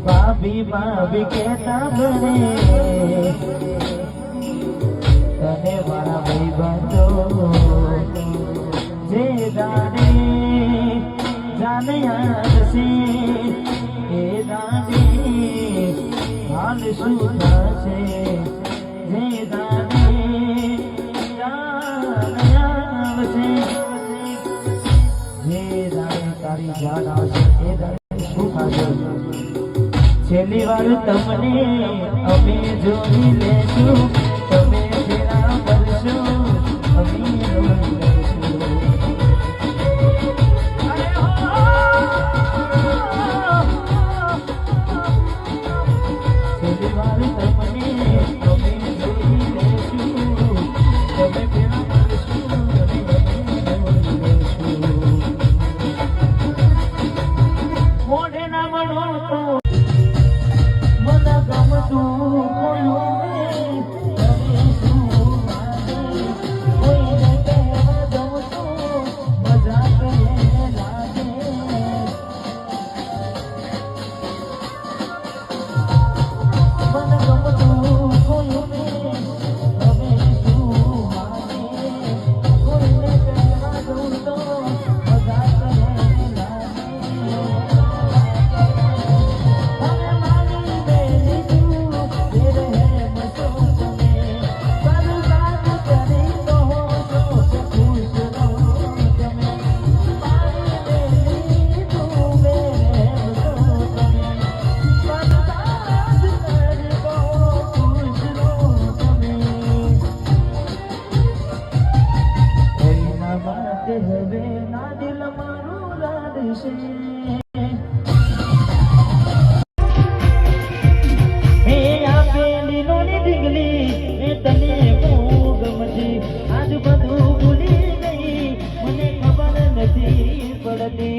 ભાભી ભાભી કેતા બને તને મારા ભાઈ બાંધો જે દાડે જાને યાદ છે એ દાડે હાલ શું થશે જે દાડે યાદ આવશે જે દાડે તારી યાદ આવશે એ દાડે શું થશે છેલ્લી વાર તમને અમે જોઈ લેશું તમે ફેરા કરશો અમે રોઈ લેશું છેલ્લી વાર તમને અમે જોઈ લેશું તમે ફેરા કરશો અમે રોઈ લેશું મોઢે ના મળો તો હવે ના દિલ મારું રાડશે હે આપેલી લોની ઢીંગલી એ તને બહુ ગમતી આજ બધું ભૂલી ગઈ મને ખબર નથી પડતી